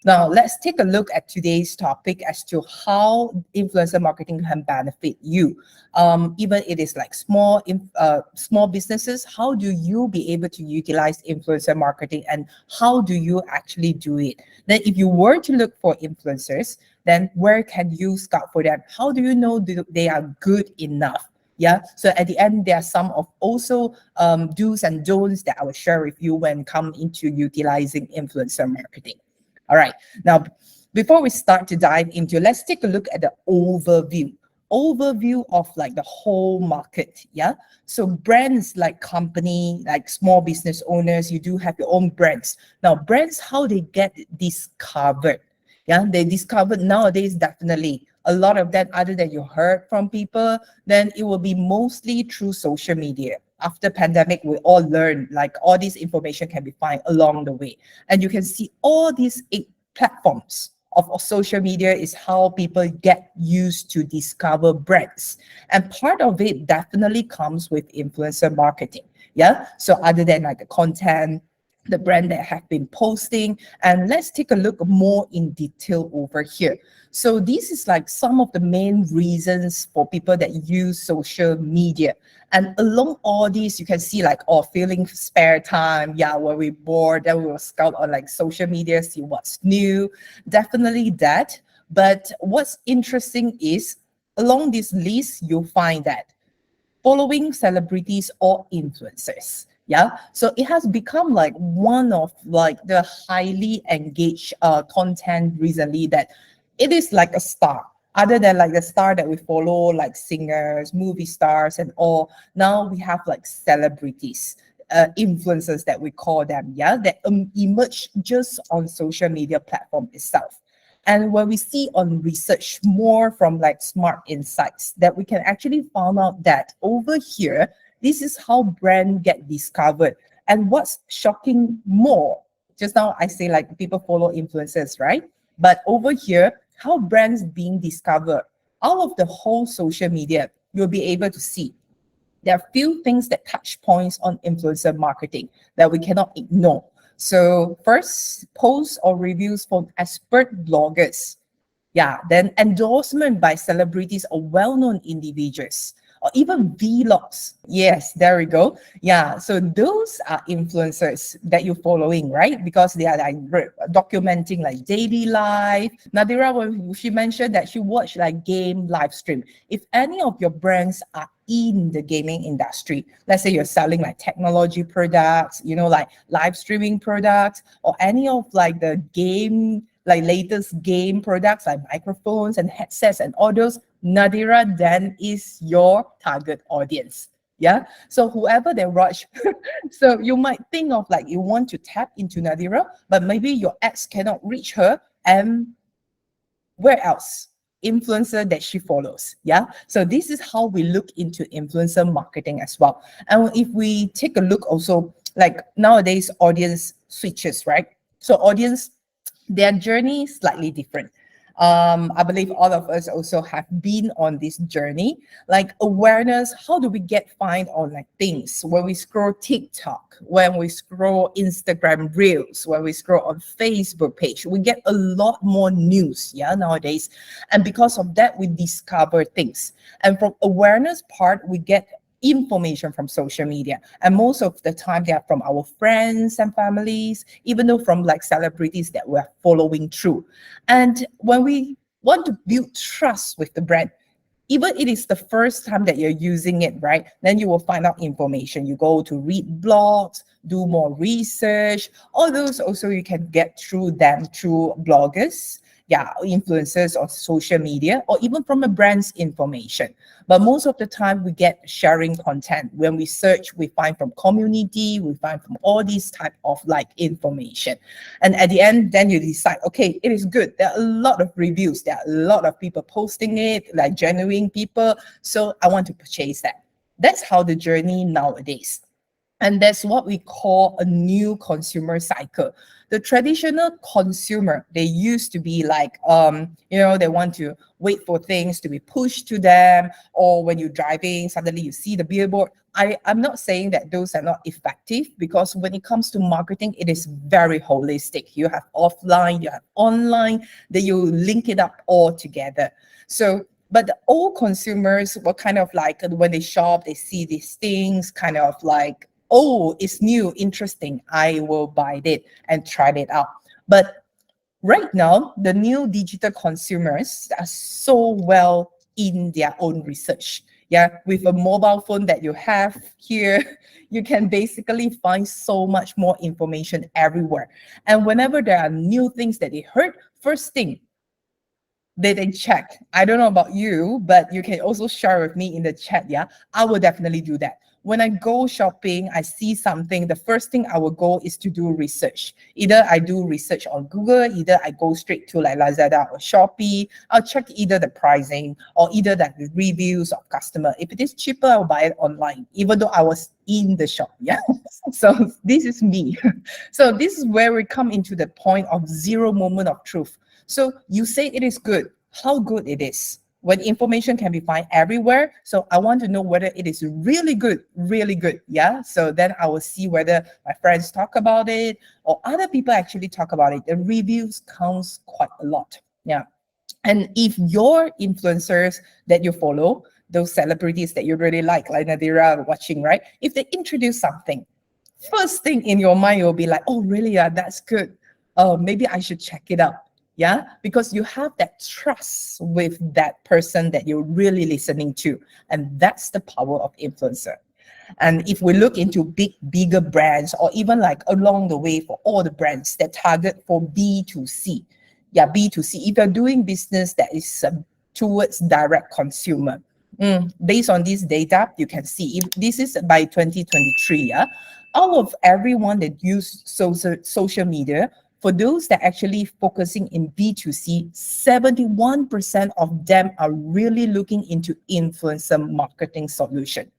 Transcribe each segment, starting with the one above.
Now, let's take a look at today's topic as to how influencer marketing can benefit you. Even it is like small businesses, how do you be able to utilize influencer marketing and how do you actually do it? Then if you were to look for influencers, then where can you scout for them? How do you know they are good enough? Yeah, so at the end, there are some of also do's and don'ts that I will share with you when come into utilizing influencer marketing. All right. Now, before we start to dive into, let's take a look at the overview of like the whole market. Yeah. So brands like company, like small business owners, you do have your own brands. Now, brands, how they get discovered. Yeah, they discovered nowadays, definitely a lot of that other than you heard from people, then it will be mostly through social media. After pandemic, we all learned like all this information can be found along the way. And you can see all these 8 platforms of social media is how people get used to discover brands. And part of it definitely comes with influencer marketing. Yeah. So other than like the content, the brand that have been posting, and let's take a look more in detail over here. So this is like some of the main reasons for people that use social media. And along all these, you can see like, feeling spare time. Yeah, when we're bored, then we will scout on like social media, see what's new. Definitely that. But what's interesting is along this list, you'll find that following celebrities or influencers. Yeah, so it has become like one of like the highly engaged content recently that it is like a star. Other than like the star that we follow, like singers, movie stars, and all, now we have like celebrities, influencers that we call them, yeah, that emerge just on social media platform itself. And when we see on research more from like Smart Insights, that we can actually find out that over here, this is how brand get discovered. And what's shocking more, just now I say like people follow influencers, right? But over here, how brands being discovered, all of the whole social media, you'll be able to see. There are few things that touch points on influencer marketing that we cannot ignore. So first, posts or reviews from expert bloggers. Yeah, then endorsement by celebrities or well-known individuals, or even vlogs. Yes, there we go. Yeah, so those are influencers that you're following, right? Because they are like documenting like daily life. Nadira, when she mentioned that she watched like game live stream. If any of your brands are in the gaming industry, let's say you're selling like technology products, like live streaming products, or any of like the game, like latest game products like microphones and headsets and all those, Nadira then is your target audience. Yeah. So whoever they watch, so you might think of like you want to tap into Nadira, but maybe your ads cannot reach her. And where else? Influencer that she follows. Yeah. So this is how we look into influencer marketing as well. And if we take a look also, like nowadays audience switches, right? So audience, their journey is slightly different. I believe all of us also have been on this journey, like awareness. How do we get find on like things when we scroll TikTok, when we scroll Instagram Reels, when we scroll on Facebook page, we get a lot more news, yeah, nowadays. And because of that, we discover things. And from awareness part, we get information from social media, and most of the time they are from our friends and families, even though from like celebrities that we're following through. And when we want to build trust with the brand, even it is the first time that you're using it, right? Then you will find out information. You go to read blogs, do more research. All those also you can get through them through bloggers, yeah, influencers on social media, or even from a brand's information. But most of the time we get sharing content. When we search, we find from community, we find from all these type of like information. And at the end, then you decide, okay, it is good. There are a lot of reviews. There are a lot of people posting it, like genuine people. So I want to purchase that. That's how the journey nowadays. And that's what we call a new consumer cycle. The traditional consumer, they used to be like, they want to wait for things to be pushed to them, or when you're driving, suddenly you see the billboard. I'm not saying that those are not effective, because when it comes to marketing, it is very holistic. You have offline, you have online, then you link it up all together. So, but the old consumers were kind of like, when they shop, they see these things, kind of like, oh, it's new, interesting, I will buy it and try it out. But right now, the new digital consumers are so well in their own research. Yeah, with a mobile phone that you have here, you can basically find so much more information everywhere. And whenever there are new things that they heard, first thing, they check. I don't know about you, but you can also share with me in the chat. Yeah, I will definitely do that. When I go shopping, I see something, the first thing I will go is to do research. Either I do research on Google, either I go straight to like Lazada or Shopee. I'll check either the pricing or either the reviews of customer. If it is cheaper, I'll buy it online, even though I was in the shop. Yeah. So this is me. So this is where we come into the point of zero moment of truth. So you say it is good. How good it is? When information can be found everywhere. So I want to know whether it is really good, really good. Yeah. So then I will see whether my friends talk about it or other people actually talk about it. The reviews counts quite a lot. Yeah. And if your influencers that you follow, those celebrities that you really like Nadira watching, right? If they introduce something, first thing in your mind will be like, oh, really? Yeah, that's good. Maybe I should check it out. Yeah, because you have that trust with that person that you're really listening to. And that's the power of influencer. And if we look into bigger brands, or even like along the way for all the brands that target for B2C. Yeah, B2C. If you're doing business that is towards direct consumer, based on this data, you can see if this is by 2023. Yeah, all of everyone that use social media, for those that actually focusing in B2C, 71% of them are really looking into influencer marketing solution.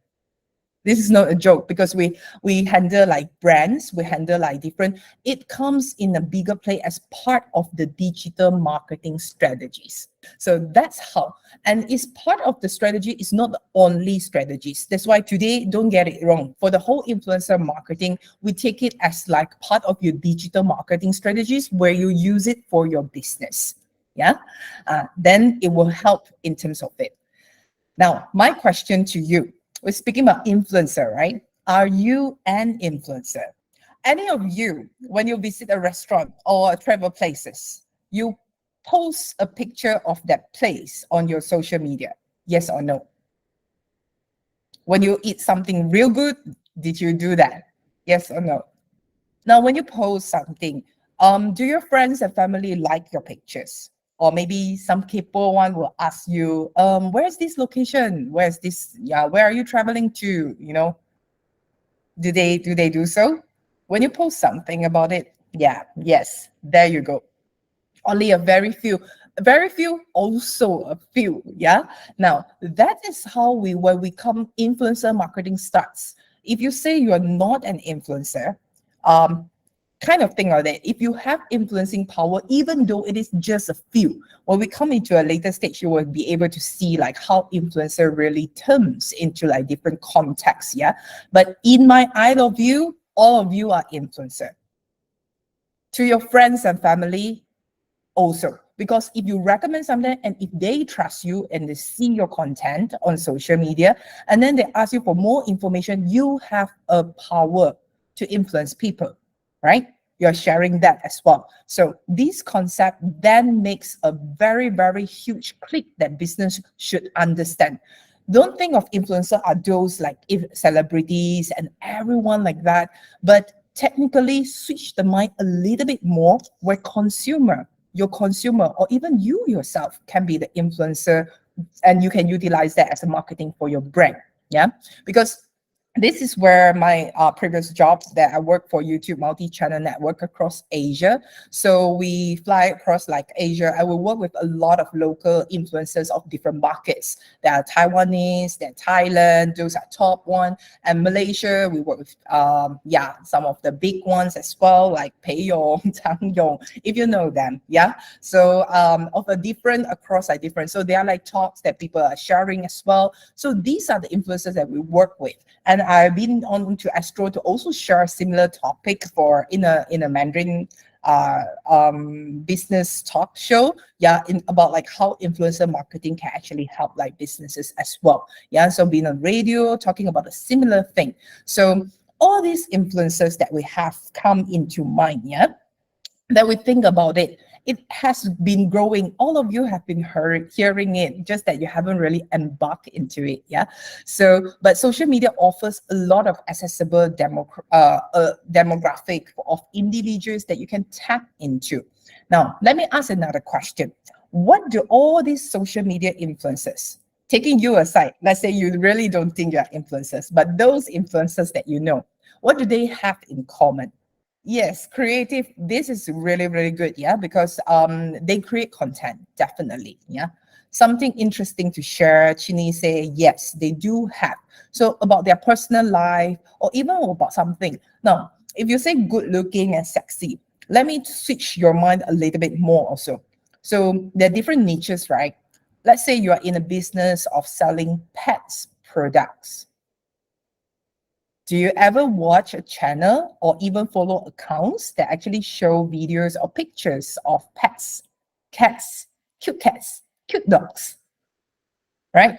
This is not a joke, because we handle like brands, we handle like different, it comes in a bigger play as part of the digital marketing strategies. So that's how, and it's part of the strategy, it's not the only strategies. That's why today, don't get it wrong, for the whole influencer marketing, we take it as like part of your digital marketing strategies where you use it for your business. Yeah, then it will help in terms of it. Now, my question to you, we're speaking about influencer, right? Are you an influencer? Any of you, when you visit a restaurant or travel places, you post a picture of that place on your social media? Yes or no? When you eat something real good, did you do that? Yes or no? Now, when you post something, do your friends and family like your pictures? Or maybe some people one will ask you, where's this location? Where's this? Yeah, where are you traveling to? You know, do they do so? When you post something about it, yeah, yes, there you go. Only a very few, also a few. Yeah. Now that is how when we come influencer marketing starts. If you say you are not an influencer, kind of thing like that. If you have influencing power, even though it is just a few, when we come into a later stage, you will be able to see like how influencer really turns into like different contexts. Yeah. But in my eye of view, all of you are influencer. To your friends and family also, because if you recommend something and if they trust you and they see your content on social media, and then they ask you for more information, you have a power to influence people, right? You're sharing that as well. So this concept then makes a very, very huge click that business should understand. Don't think of influencer are those like celebrities and everyone like that, but technically switch the mind a little bit more where your consumer, or even you yourself can be the influencer, and you can utilize that as a marketing for your brand. Yeah, because This is where my previous jobs that I work for YouTube multi-channel network across Asia. So we fly across like Asia. I will work with a lot of local influencers of different markets. There are Taiwanese, there are Thailand, those are top one. And Malaysia, we work with some of the big ones as well, like Pei Yong, Tang Yong, if you know them. Yeah. So of a different across like different. So they are like talks that people are sharing as well. So these are the influencers that we work with. And I've been on to Astro to also share a similar topic for in a Mandarin business talk show. Yeah, about like how influencer marketing can actually help like businesses as well. Yeah, so being on radio talking about a similar thing. So all these influencers that we have come into mind. Yeah, that we think about it, it has been growing. All of you have been hearing it, just that you haven't really embarked into it. Yeah. So, but social media offers a lot of accessible demographic of individuals that you can tap into. Now, let me ask another question. What do all these social media influencers, taking you aside, let's say you really don't think you're influencers, but those influencers that you know, what do they have in common? Yes, creative. This is really, really good. Yeah, because they create content, definitely. Yeah. Something interesting to share. Chini say, yes, they do have. So about their personal life or even about something. Now, if you say good looking and sexy, let me switch your mind a little bit more also. So there are different niches, right? Let's say you are in a business of selling pets products. Do you ever watch a channel or even follow accounts that actually show videos or pictures of pets, cats, cute dogs, right?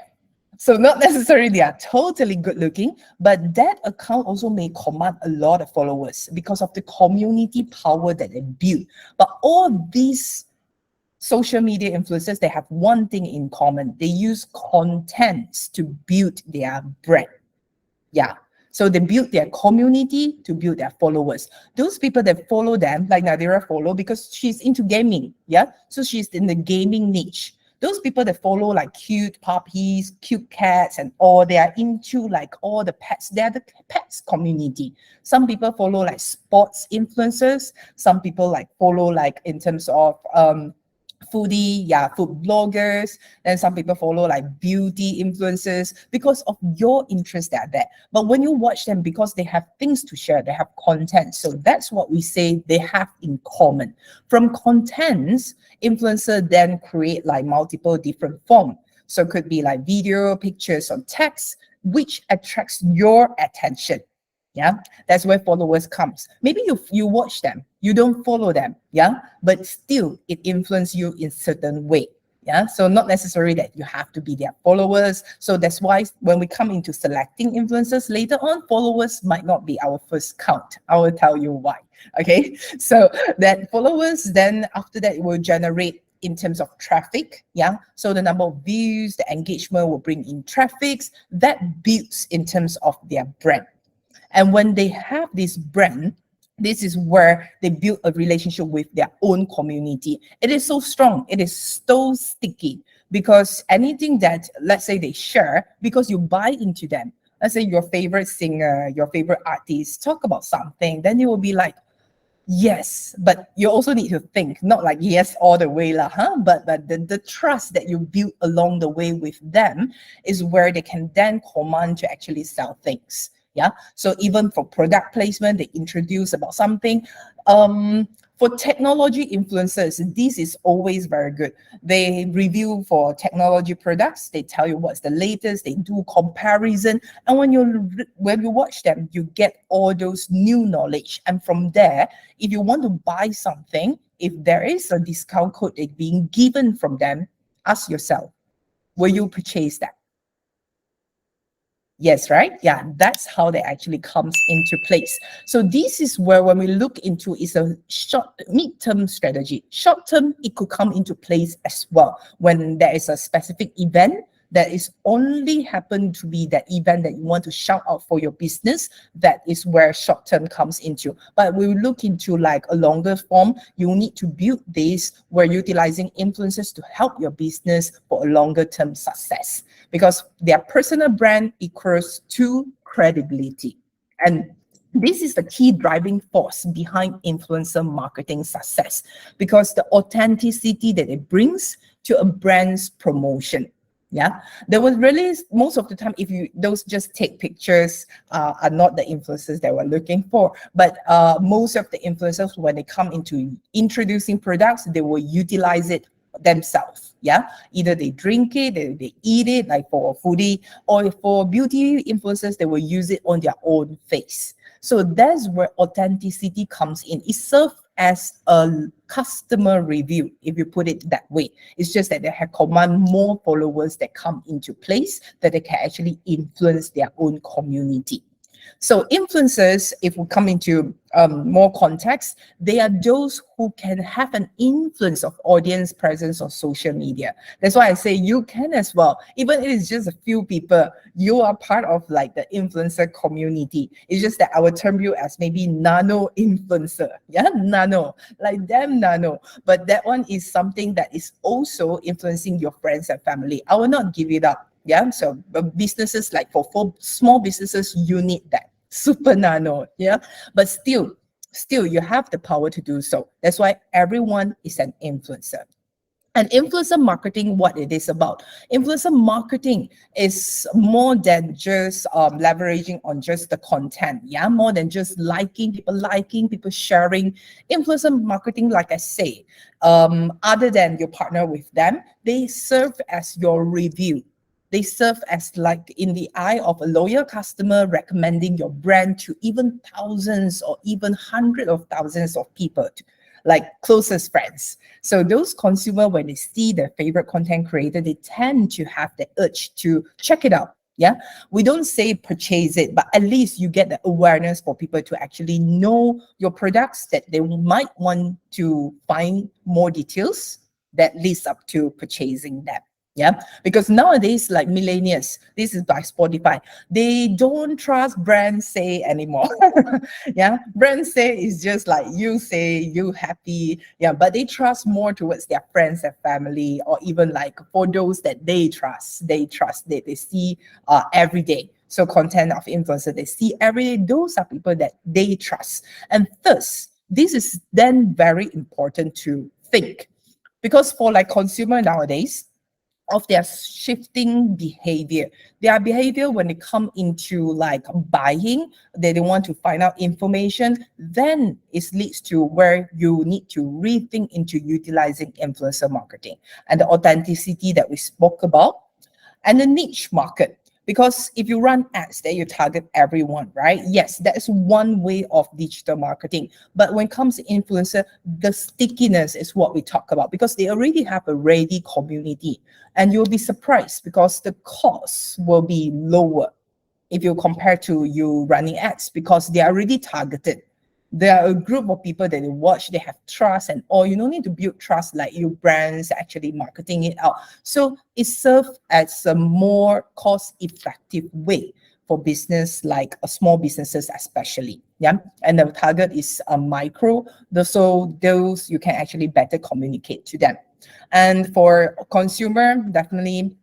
So not necessarily they are totally good looking, but that account also may command a lot of followers because of the community power that they build. But all these social media influencers, they have one thing in common. They use contents to build their brand. Yeah. So they build their community to build their followers. Those people that follow them, like Nadira follow because she's into gaming. Yeah. So she's in the gaming niche. Those people that follow like cute puppies, cute cats, and all, they are into like all the pets. They're the pets community. Some people follow like sports influencers. Some people like follow like in terms of foodie, yeah, food bloggers. And some people follow like beauty influencers because of your interest that are there. But when you watch them, because they have things to share, they have content. So that's what we say they have in common. From contents, influencer then create like multiple different forms. So it could be like video, pictures, or text, which attracts your attention. Yeah, that's where followers comes. Maybe you watch them, you don't follow them, yeah, but still it influences you in certain way. Yeah, so not necessarily that you have to be their followers. So that's why when we come into selecting influencers later on, followers might not be our first count. I will tell you why. Okay, so that followers then after that it will generate in terms of traffic. Yeah, so the number of views, the engagement will bring in traffics that builds in terms of their brand. And when they have this brand, this is where they build a relationship with their own community. It is so strong. It is so sticky because anything that, let's say they share, because you buy into them, let's say your favorite singer, your favorite artist, talk about something, then you will be like, yes, but you also need to think, not like yes all the way lah, huh? But the trust that you build along the way with them is where they can then command to actually sell things. Yeah. So even for product placement, they introduce about something. For technology influencers, this is always very good. They review for technology products. They tell you what's the latest. They do comparison, and when you watch them, you get all those new knowledge. And from there, if you want to buy something, if there is a discount code being given from them, ask yourself, will you purchase that? Yes, right? Yeah, that's how that actually comes into place. So this is where when we look into is a mid-term strategy. Short-term, it could come into place as well when there is a specific event that is only happen to be that event that you want to shout out for your business. That is where short-term comes into. But we look into like a longer form. You need to build this where utilizing influencers to help your business for a longer term success, because their personal brand equals to credibility. And this is the key driving force behind influencer marketing success, because the authenticity that it brings to a brand's promotion. Yeah, there was really, most of the time, if you those just take pictures are not the influencers that we're looking for. But most of the influencers, when they come into introducing products, they will utilize it themselves. Yeah, either they drink it, they eat it, like for a foodie, or for beauty influencers, they will use it on their own face. So that's where authenticity comes in. It serves as a customer review, if you put it that way. It's just that they have command more followers that come into place, that they can actually influence their own community. So influencers, if we come into more context, they are those who can have an influence of audience presence on social media. That's why I say you can as well. Even if it's just a few people, you are part of like the influencer community. It's just that I would term you as maybe nano influencer. Yeah, nano, like damn nano. But that one is something that is also influencing your friends and family. I will not give it up. Yeah, so businesses, like for small businesses, you need that super nano. Yeah, but still you have the power to do so. That's why everyone is an influencer. And influencer marketing, what it is about. Influencer marketing is more than just leveraging on just the content. Yeah, more than just liking, people sharing. Influencer marketing, like I say, other than you partner with them, they serve as your review. They serve as, like, in the eye of a loyal customer, recommending your brand to even thousands or even hundreds of thousands of people, like closest friends. So those consumers, when they see their favorite content creator, they tend to have the urge to check it out. Yeah, we don't say purchase it, but at least you get the awareness for people to actually know your products, that they might want to find more details that leads up to purchasing them. Yeah, because nowadays, like millennials, this is by Spotify, they don't trust brand say anymore. Yeah, brand say is just like you say, you happy. Yeah, but they trust more towards their friends and family, or even like for those that they trust, they see every day. So content of influencer they see every day, those are people that they trust. And thus, this is then very important to think, because for like consumer nowadays, of their shifting behavior. Their behavior when they come into like buying, they want to find out information, then it leads to where you need to rethink into utilizing influencer marketing and the authenticity that we spoke about, and the niche market. Because if you run ads, then you target everyone, right? Yes, that is one way of digital marketing. But when it comes to influencer, the stickiness is what we talk about, because they already have a ready community. And you'll be surprised because the cost will be lower if you compare to you running ads, because they are already targeted. There are a group of people that they watch, they have trust and all. You don't need to build trust like your brands actually marketing it out. So it serves as a more cost-effective way for business, like small businesses especially. Yeah, and the target is a micro, so those you can actually better communicate to them. And for consumer, definitely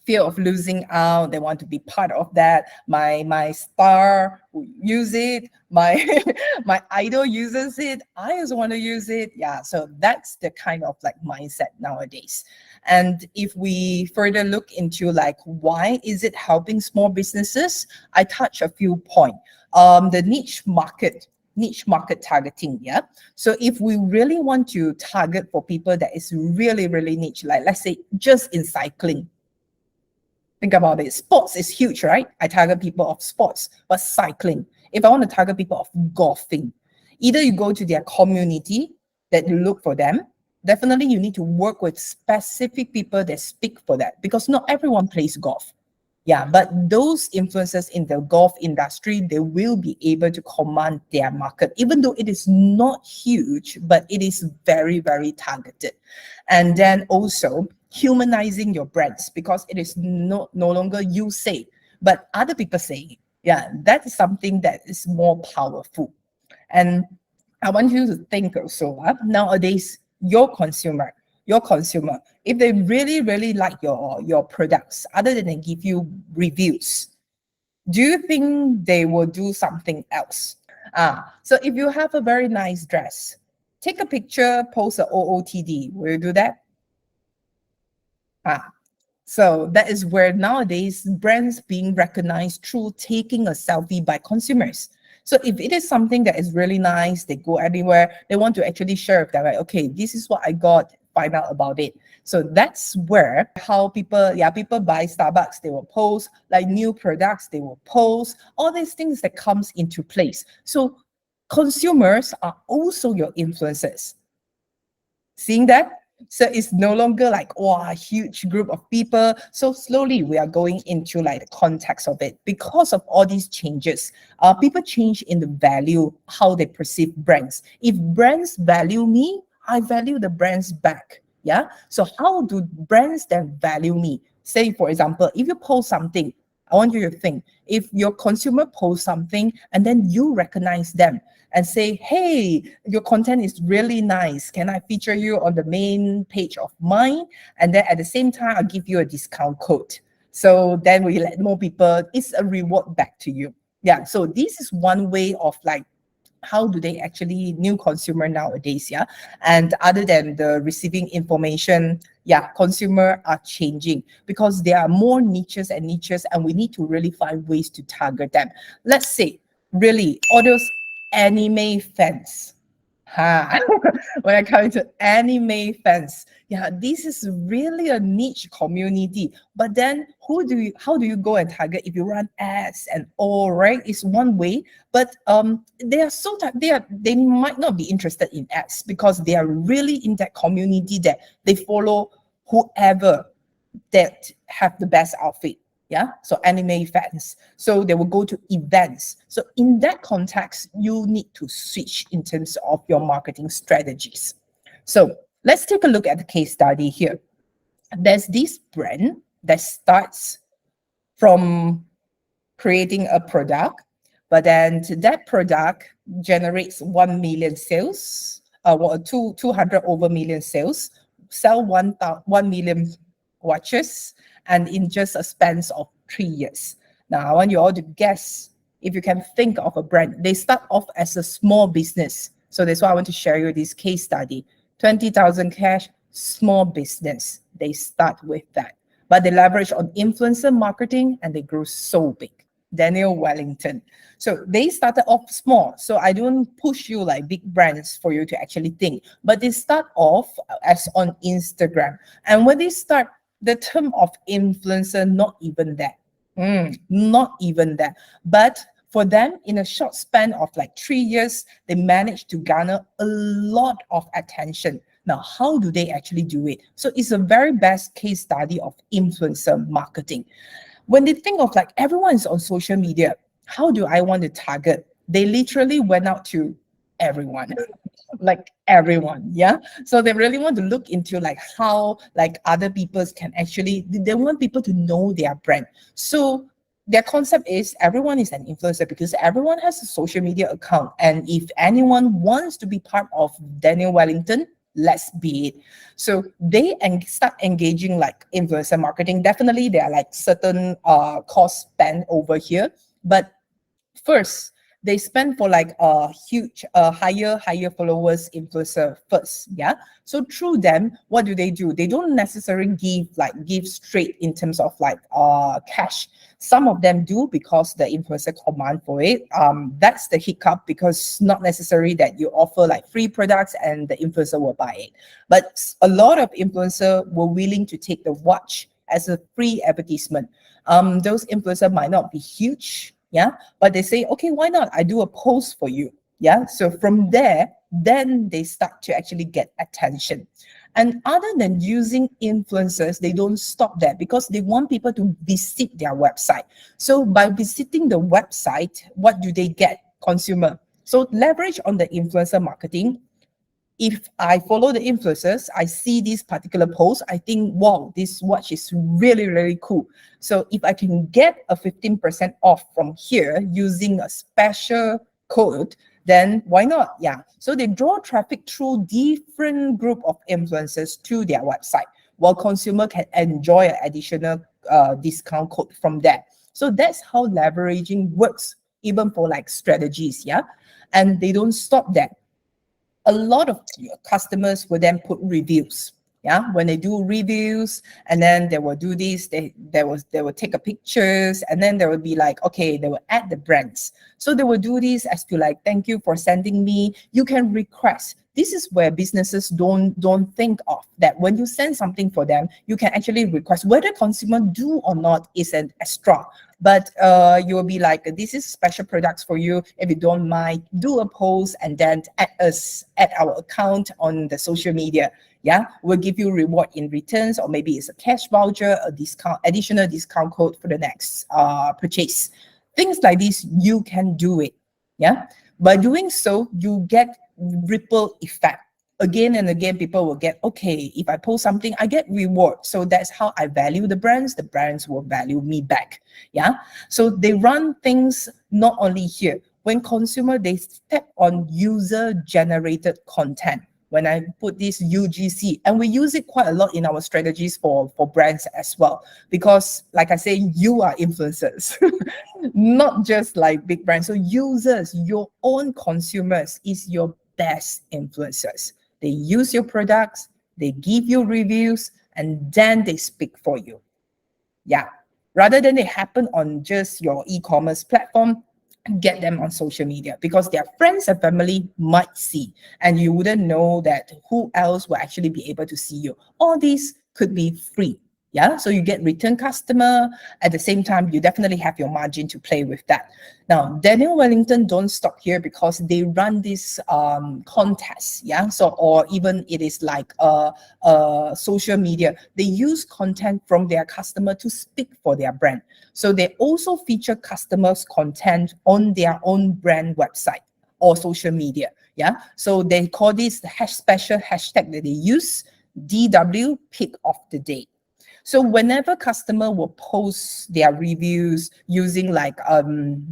fear of losing out. They want to be part of that. My star use it. My my idol uses it. I also want to use it. Yeah. So that's the kind of like mindset nowadays. And if we further look into like why is it helping small businesses, I touch a few points. The niche market targeting. Yeah, so if we really want to target for people that is really niche, like let's say just in cycling. Think about it. Sports is huge, right? I target people of sports, but cycling. If I want to target people of golfing, either you go to their community that you look for them. Definitely, you need to work with specific people that speak for that, because not everyone plays golf. Yeah, but those influencers in the golf industry, they will be able to command their market, even though it is not huge, but it is very targeted. And then also humanizing your brands, because it is no longer you say, but other people saying it. Yeah, that is something that is more powerful. And I want you to think also, nowadays, your consumer, if they really like your products, other than they give you reviews, Do you think they will do something else? So if you have a very nice dress, take a picture, post a OOTD. Will you do that? Ah, so that is where nowadays brands being recognized through taking a selfie by consumers. So if it is something that is really nice, they go anywhere, they want to actually share with them, like, okay, this is what I got, find out about it. So that's where how people buy Starbucks, they will post, like new products, they will post, all these things that comes into place. So consumers are also your influencers. Seeing that? So it's no longer like, wow, a huge group of people. So slowly we are going into like the context of it. Because of all these changes, people change in the value, how they perceive brands. If brands value me, I value the brands back. Yeah. So how do brands then value me? Say, for example, if you post something, I want you to think, if your consumer posts something and then you recognize them and say, hey, your content is really nice. Can I feature you on the main page of mine? And then at the same time, I'll give you a discount code. So then we let more people, it's a reward back to you. Yeah. So this is one way of like, how do they actually new consumer nowadays? Yeah. And other than the receiving information, yeah, consumer are changing because there are more niches and we need to really find ways to target them. Let's say really all those anime fans. When I come to anime fans, yeah, this is really a niche community. But then how do you go and target if you run ads and all, right? It's one way, but they might not be interested in ads because they are really in that community that they follow whoever that have the best outfit. Yeah, so anime fans, so they will go to events. So in that context, you need to switch in terms of your marketing strategies. So let's take a look at the case study here. There's this brand that starts from creating a product, but then that product generates 1 million sales, 200 over million sales, sell 1 million watches, and in just a span of 3 years. Now, I want you all to guess if you can think of a brand. They start off as a small business. So that's why I want to share you this case study. 20,000 cash, small business. They start with that. But they leverage on influencer marketing and they grow so big. Daniel Wellington. So they started off small. So I don't push you like big brands for you to actually think. But they start off as on Instagram. And when they start, the term of influencer, not even that. Not even that. But for them, in a short span of like 3 years, they managed to garner a lot of attention. Now, how do they actually do it? So it's a very best case study of influencer marketing. When they think of like everyone is on social media, how do I want to target? They literally went out to everyone. Like everyone, yeah. So they really want to look into like how like other people can actually, they want people to know their brand. So their concept is everyone is an influencer because everyone has a social media account, and if anyone wants to be part of Daniel Wellington, let's be it. So they start engaging like influencer marketing. Definitely there are like certain cost spent over here, but first they spend for like a huge higher followers influencer first. Yeah, so through them, what do? They don't necessarily give straight in terms of like cash. Some of them do because the influencer command for it. That's the hiccup, because not necessary that you offer like free products and the influencer will buy it. But a lot of influencer were willing to take the watch as a free advertisement. Those influencers might not be huge, yeah, but they say, okay, why not? I do a post for you. Yeah. So from there, then they start to actually get attention. And other than using influencers, they don't stop there because they want people to visit their website. So by visiting the website, what do they get? Consumer. So leverage on the influencer marketing. If I follow the influencers, I see this particular post, I think, wow, this watch is really, really cool. So if I can get a 15% off from here using a special code, then why not? Yeah. So they draw traffic through different group of influencers to their website, while consumer can enjoy an additional discount code from that. So that's how leveraging works, even for like strategies, yeah. And they don't stop there. A lot of customers will then put reviews. Yeah, when they do reviews, and then they will do this, they will take a pictures, and then they will be like, okay, they will add the brands. So they will do this as to like, thank you for sending me. You can request. This is where businesses don't think of that. When you send something for them, you can actually request. Whether consumer do or not is an extra. But you will be like, this is special products for you. If you don't mind, do a post and then add us at our account on the social media. Yeah, we'll give you reward in returns, or maybe it's a cash voucher, a discount, additional discount code for the next purchase. Things like this, you can do it. Yeah, by doing so, you get ripple effect. Again and again, people will get, okay, if I post something, I get reward. So that's how I value the brands will value me back. Yeah. So they run things not only here. When consumer, they step on user-generated content. When I put this UGC, and we use it quite a lot in our strategies for brands as well, because like I say, you are influencers, not just like big brands. So users, your own consumers is your best influencers. They use your products, they give you reviews, and then they speak for you. Yeah, rather than they happen on just your e-commerce platform, get them on social media, because their friends and family might see, and you wouldn't know that who else will actually be able to see you. All these could be free. Yeah, so you get return customer. At the same time, you definitely have your margin to play with that. Now, Daniel Wellington don't stop here, because they run this contest. Yeah, so or even it is like social media. They use content from their customer to speak for their brand. So they also feature customers' content on their own brand website or social media. Yeah, so they call this the special hashtag that they use, DW Pick of the Day. So whenever customer will post their reviews using like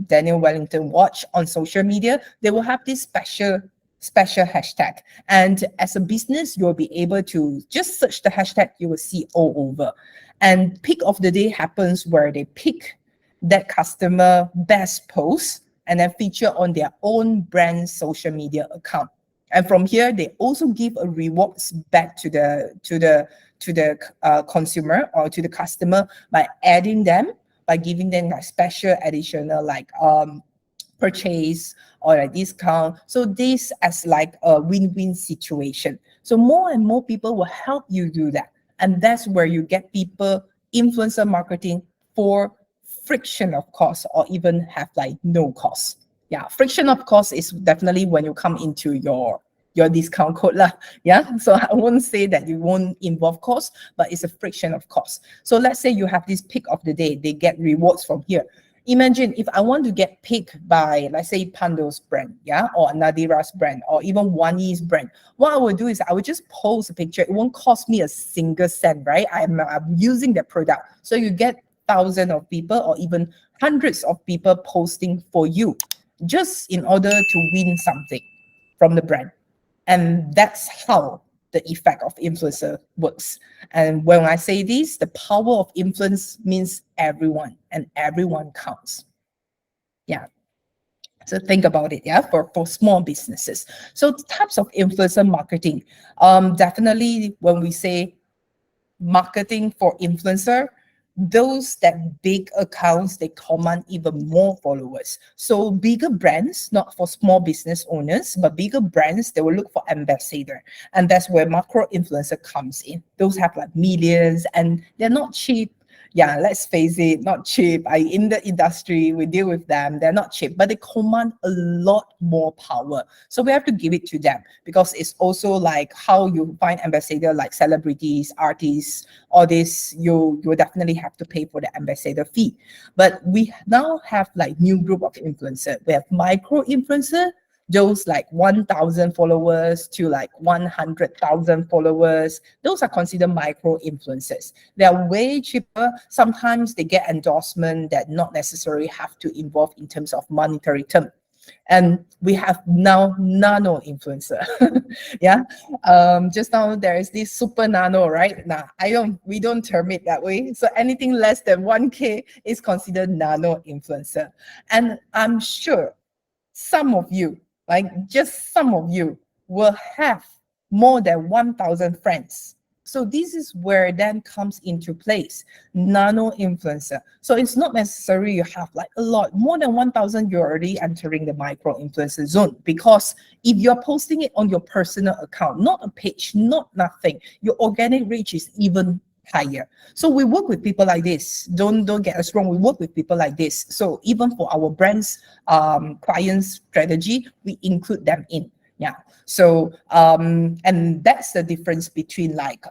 Daniel Wellington watch on social media, they will have this special hashtag. And as a business, you'll be able to just search the hashtag, you will see all over. And pick of the day happens where they pick that customer best post and then feature on their own brand social media account. And from here, they also give a rewards back to the consumer or to the customer by adding them, by giving them like special additional like purchase or a discount. So this as like a win-win situation. So more and more people will help you do that. And that's where you get people influencer marketing for friction of cost, or even have like no cost. Yeah, friction of cost is definitely when you come into your discount code lah. Yeah, so I won't say that you won't involve cost, but it's a friction of cost. So let's say you have this pick of the day, they get rewards from here. Imagine if I want to get picked by, let's say, Pando's brand, yeah, or Nadira's brand, or even Wani's brand. What I would do is I would just post a picture. It won't cost me a single cent, right? I'm using the product. So you get thousands of people or even hundreds of people posting for you, just in order to win something from the brand. And that's how the effect of influencer works. And when I say this, the power of influence means everyone, and everyone counts. Yeah. So think about it, yeah, for small businesses. So types of influencer marketing, definitely when we say marketing for influencer, those that big accounts, they command even more followers. So bigger brands, not for small business owners, but bigger brands, they will look for ambassador. And that's where macro influencer comes in. Those have like millions, and they're not cheap. Yeah, let's face it, not cheap. In the industry, we deal with them. They're not cheap, but they command a lot more power. So we have to give it to them, because it's also like how you find ambassador, like celebrities, artists, all this, you definitely have to pay for the ambassador fee. But we now have like new group of influencer. We have micro influencer, those like 1,000 followers to like 100,000 followers. Those are considered micro influencers. They are way cheaper. Sometimes they get endorsement that not necessarily have to involve in terms of monetary term. And we have now nano influencer. Yeah. Just now there is this super nano, right? Nah, we don't term it that way. So anything less than 1K is considered nano influencer. And I'm sure some of you, like just some of you, will have more than 1,000 friends. So this is where then comes into place nano influencer. So it's not necessary you have like a lot, more than 1,000, you're already entering the micro influencer zone, because if you're posting it on your personal account, not a page, not nothing, your organic reach is even higher. So we work with people like this. Don't get us wrong. We work with people like this. So even for our brands, clients strategy, we include them in. Yeah. So and that's the difference between like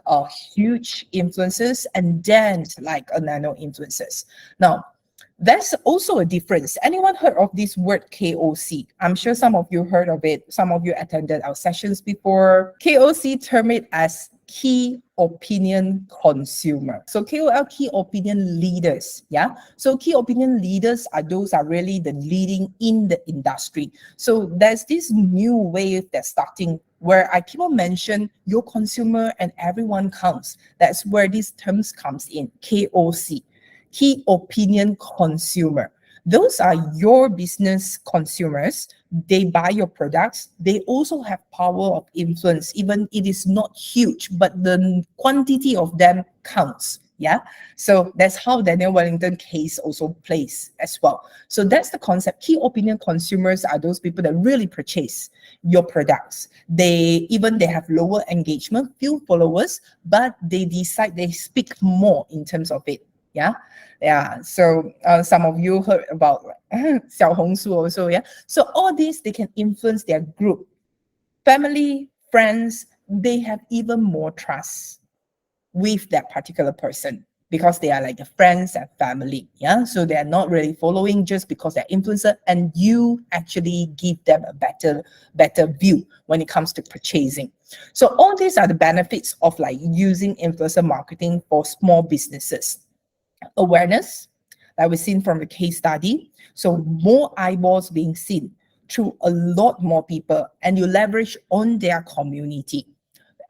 huge influencers and then like a nano influencers. Now, there's also a difference. Anyone heard of this word KOC? I'm sure some of you heard of it. Some of you attended our sessions before. KOC term it as key opinion consumer. So KOL, key opinion leaders. Yeah. So key opinion leaders are really the leading in the industry. So there's this new wave that's starting where I keep on mention your consumer and everyone counts. That's where these terms comes in. KOC. Key opinion consumer. Those are your business consumers. They buy your products. They also have power of influence, even it is not huge, but the quantity of them counts. Yeah. So that's how Daniel Wellington case also plays as well. So that's the concept. Key opinion consumers are those people that really purchase your products. They have lower engagement, few followers, but they decide they speak more in terms of it. Yeah. So some of you heard about 小红书 also. Yeah. So all these, they can influence their group, family, friends. They have even more trust with that particular person because they are like the friends and family. Yeah. So they are not really following just because they're influencer, and you actually give them a better view when it comes to purchasing. So all these are the benefits of like using influencer marketing for small businesses. Awareness, that we've seen from the case study. So more eyeballs being seen through a lot more people, and you leverage on their community.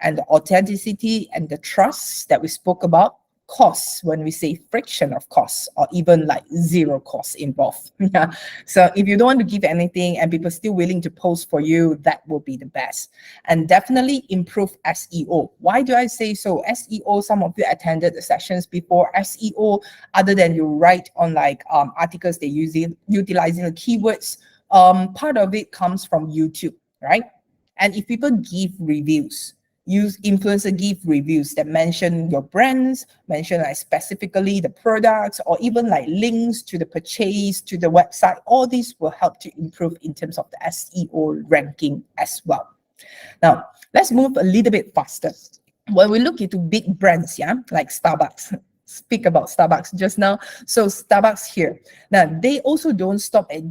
And the authenticity and the trust that we spoke about. Costs, when we say friction of costs, or even like zero costs involved. Yeah. So if you don't want to give anything and people still willing to post for you, that will be the best. And definitely improve SEO. Why do I say so? SEO, some of you attended the sessions before. SEO, other than you write on like articles, they utilizing the keywords, part of it comes from YouTube, right? And if people give reviews, use influencer give reviews that mention your brands, mention like specifically the products, or even like links to the purchase, to the website, all these will help to improve in terms of the SEO ranking as well. Now, let's move a little bit faster. When we look into big brands, yeah, like Starbucks, speak about Starbucks just now. So Starbucks here, now they also don't stop at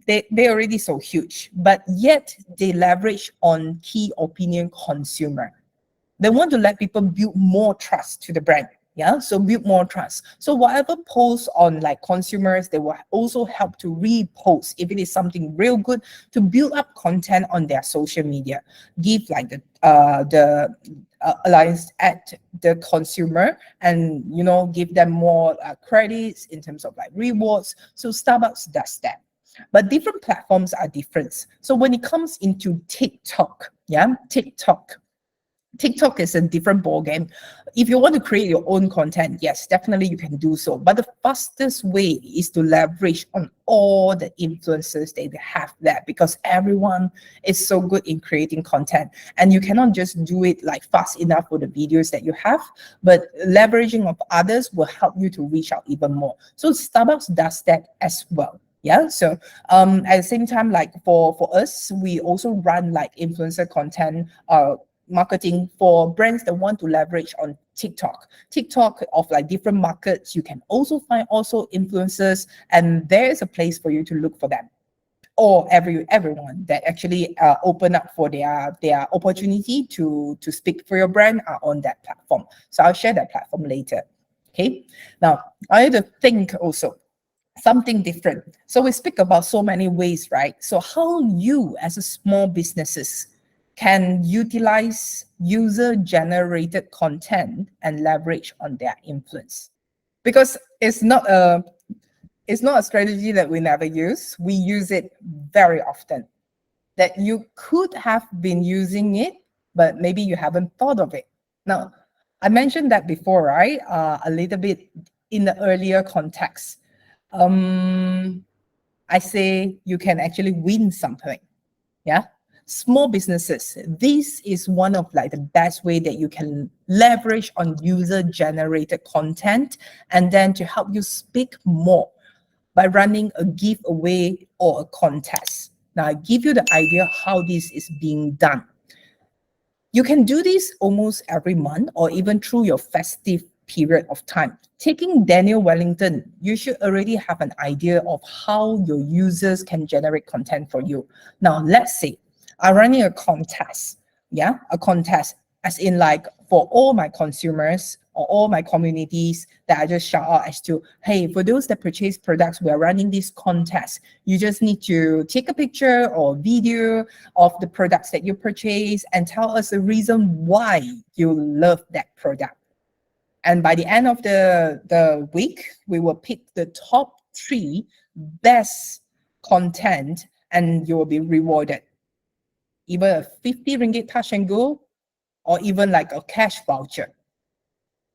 they're already so huge, but yet they leverage on key opinion consumer. They want to let people build more trust to the brand. Yeah, so build more trust. So whatever posts on like consumers, they will also help to repost if it is something real good, to build up content on their social media. Give like the alliance at the consumer, and give them more credits in terms of like rewards. So Starbucks does that. But different platforms are different. So when it comes into TikTok, yeah, TikTok is a different ballgame. If you want to create your own content, yes, definitely you can do so. But the fastest way is to leverage on all the influencers that they have there, because everyone is so good in creating content. And you cannot just do it like fast enough for the videos that you have, but leveraging of others will help you to reach out even more. So Starbucks does that as well. Yeah. So at the same time, like for us, we also run like influencer content marketing for brands that want to leverage on TikTok of like different markets. You can also find also influencers, and there is a place for you to look for them, or everyone that actually open up for their opportunity to speak for your brand are on that platform. So I'll share that platform later. Okay. Now I have to think also. something different. So we speak about so many ways, right? So how you as a small businesses can utilize user-generated content and leverage on their influence. Because it's not a strategy that we never use. We use it very often. That you could have been using it, but maybe you haven't thought of it. Now, I mentioned that before, right? A little bit in the earlier context. I say you can actually win something. Yeah. Small businesses, this is one of like the best way that you can leverage on user generated content and then to help you speak more by running a giveaway or a contest. Now, I give you the idea how this is being done. You can do this almost every month or even through your festive period of time. Taking Daniel Wellington, you should already have an idea of how your users can generate content for you. Now, let's say I'm running a contest, yeah, a contest as in like for all my consumers or all my communities that I just shout out as to, hey, for those that purchase products, we are running this contest. You just need to take a picture or video of the products that you purchase and tell us the reason why you love that product. And by the end of the week, we will pick the top 3 best content and you will be rewarded. Either a 50 ringgit touch and go or even like a cash voucher.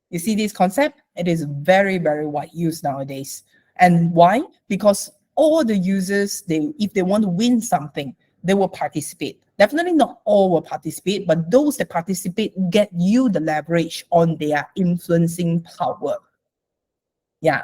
You see this concept? It is very, very wide used nowadays. And why? Because all the users, if they want to win something, they will participate. Definitely not all will participate, but those that participate get you the leverage on their influencing power. Yeah.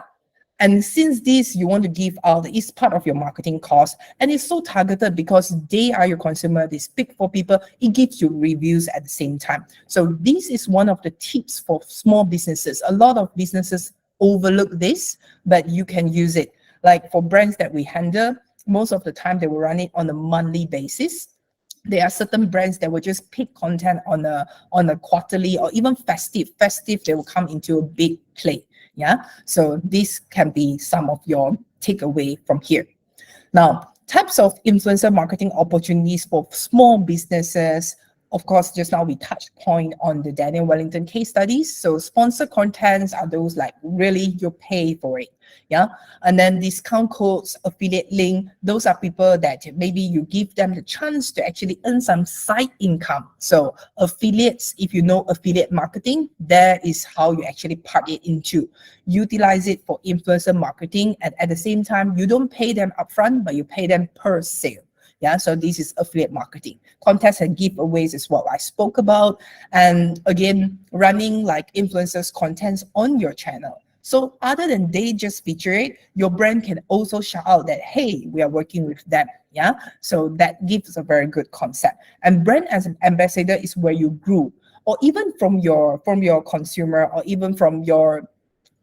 And since this you want to give out, it's part of your marketing cost and it's so targeted because they are your consumer, they speak for people, it gives you reviews at the same time. So this is one of the tips for small businesses. A lot of businesses overlook this, but you can use it. Like for brands that we handle, most of the time they will run it on a monthly basis. There are certain brands that will just pick content on a quarterly or even festive. They will come into a big play. Yeah, so this can be some of your takeaway from here. Now, types of influencer marketing opportunities for small businesses. Of course, just now we touched point on the Daniel Wellington case studies. So sponsored contents are those like really you pay for it. Yeah. And then discount codes, affiliate link, those are people that maybe you give them the chance to actually earn some side income. So affiliates, if you know affiliate marketing, that is how you actually part it into. Utilize it for influencer marketing. And at the same time, you don't pay them upfront, but you pay them per sale. Yeah, so this is affiliate marketing. Contests and giveaways is what I spoke about. And again, running like influencers contents on your channel. So other than they just feature it, your brand can also shout out that, hey, we are working with them. Yeah, so that gives a very good concept. And brand as an ambassador is where you grew, or even from your consumer, or even from your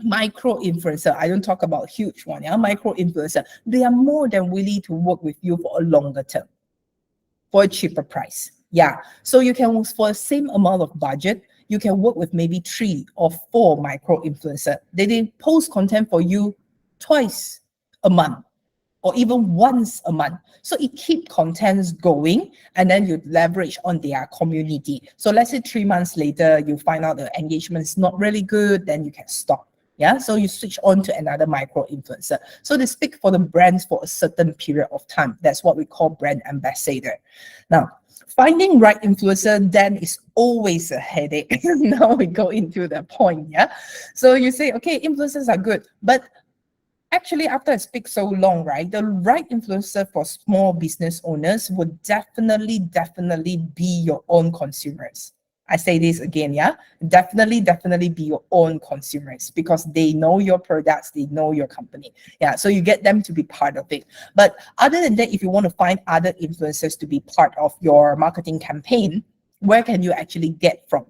micro influencer. I don't talk about huge one. Yeah, micro influencer. They are more than willing to work with you for a longer term, for a cheaper price. Yeah, so you can, for the same amount of budget, you can work with maybe 3 or 4 micro influencer. They post content for you twice a month or even once a month. So it keeps contents going and then you leverage on their community. So let's say 3 months later, you find out the engagement is not really good, then you can stop. Yeah, so you switch on to another micro influencer. So they speak for the brands for a certain period of time. That's what we call brand ambassador. Now, finding right influencer then is always a headache. Now we go into the point. Yeah, so you say, okay, influencers are good, but actually, after I speak so long, right, the right influencer for small business owners would definitely be your own consumers. I say this again, yeah, definitely be your own consumers because they know your products, they know your company. Yeah, so you get them to be part of it. But other than that, if you want to find other influencers to be part of your marketing campaign, where can you actually get from?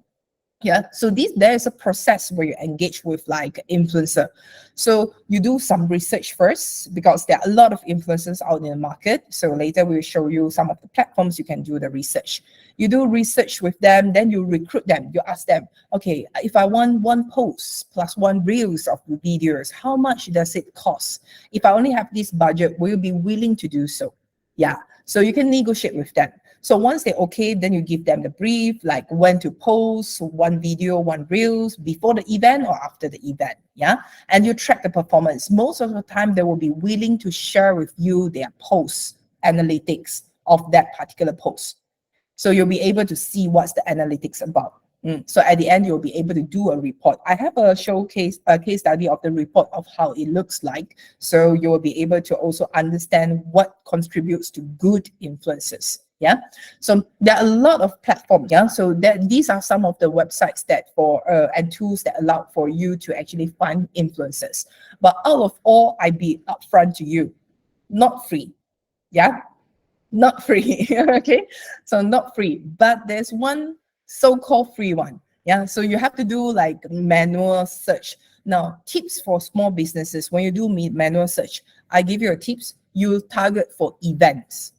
Yeah, so there is a process where you engage with like influencer. So you do some research first because there are a lot of influencers out in the market. So later we'll show you some of the platforms you can do the research. You do research with them, then you recruit them. You ask them, okay, if I want one post plus one reels of the videos, how much does it cost? If I only have this budget, will you be willing to do so? Yeah, so you can negotiate with them. So once they're okay, then you give them the brief, like when to post one video, one reels before the event or after the event. Yeah. And you track the performance. Most of the time, they will be willing to share with you their post analytics of that particular post. So you'll be able to see what's the analytics about. So at the end, you'll be able to do a report. I have a case study of the report of how it looks like. So you will be able to also understand what contributes to good influences. Yeah, so there are a lot of platforms. Yeah, so these are some of the websites that and tools that allow for you to actually find influencers. But out of all, I be upfront to you, not free. Yeah, not free. Okay, so not free, but there's one so-called free one. Yeah, so you have to do like manual search. Now, tips for small businesses: when you do manual search, I give you a tips. You target for events.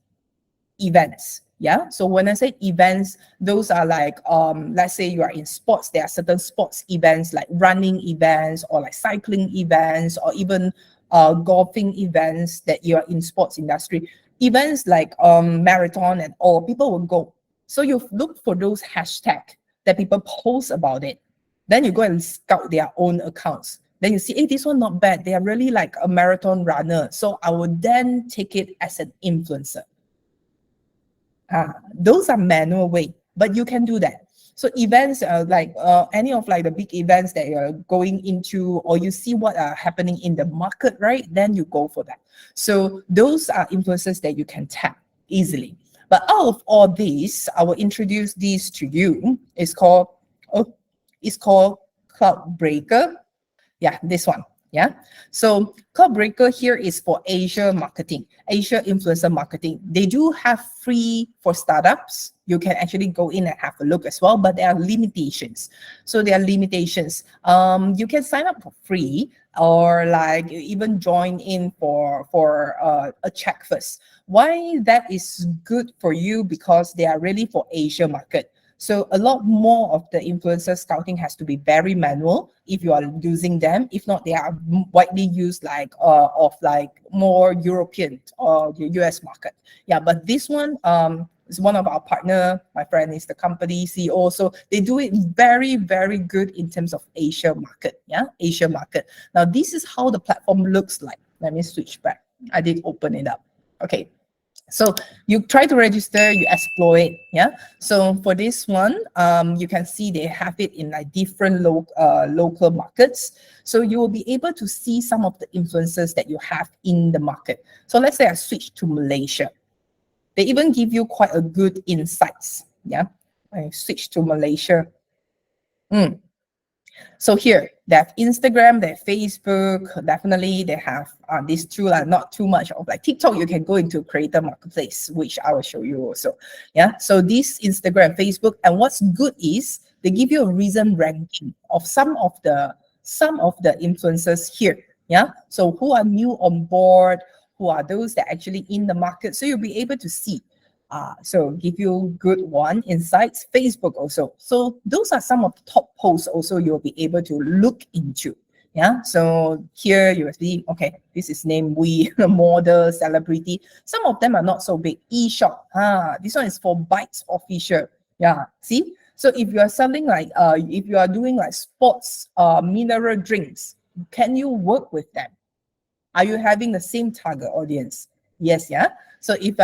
Yeah, so when I say events, those are like let's say you are in sports. There are certain sports events like running events or like cycling events or even golfing events that you are in sports industry. Events like marathon and all, people will go. So you look for those hashtags that people post about it. Then you go and scout their own accounts. Then you see, hey, this one not bad. They are really like a marathon runner. So I would then take it as an influencer. Those are manual way, but you can do that. So events like any of like the big events that you're going into, or you see what are happening in the market, right? Then you go for that. So those are influencers that you can tap easily. But out of all these, I will introduce these to you. It's called Cloudbreaker. Yeah, this one. Yeah, so Cloudbreaker here is for Asia marketing, Asia influencer marketing. They do have free for startups. You can actually go in and have a look as well, but there are limitations. So there are limitations. You can sign up for free or like even join in for a check first. Why that is good for you? Because they are really for Asia market. So a lot more of the influencer scouting has to be very manual if you are using them. If not, they are widely used like of like more European or the US market. Yeah, but this one is one of our partner. My friend is the company CEO. So they do it very, very good in terms of Asia market. Yeah, Asia market. Now this is how the platform looks like. Let me switch back. I did open it up. Okay. So you try to register, you explore it. Yeah. So for this one, you can see they have it in like different local markets. So you will be able to see some of the influencers that you have in the market. So let's say I switch to Malaysia. They even give you quite a good insights. Yeah. I switch to Malaysia. So here, they have Instagram, they have Facebook, definitely they have these two, not too much of like TikTok. You can go into creator marketplace, which I will show you also. Yeah, so this Instagram, Facebook, and what's good is they give you a recent ranking of some of the influencers here. Yeah, so who are new on board, who are those that are actually in the market. So you'll be able to see. So give you good one insights. Facebook also. So those are some of the top posts also you'll be able to look into. Yeah. So here you will see, okay, this is named We Model Celebrity. Some of them are not so big. eShop. This one is for Bikes Official. Yeah. See. So if you are selling like if you are doing like sports mineral drinks, can you work with them? Are you having the same target audience? Yes, yeah. So if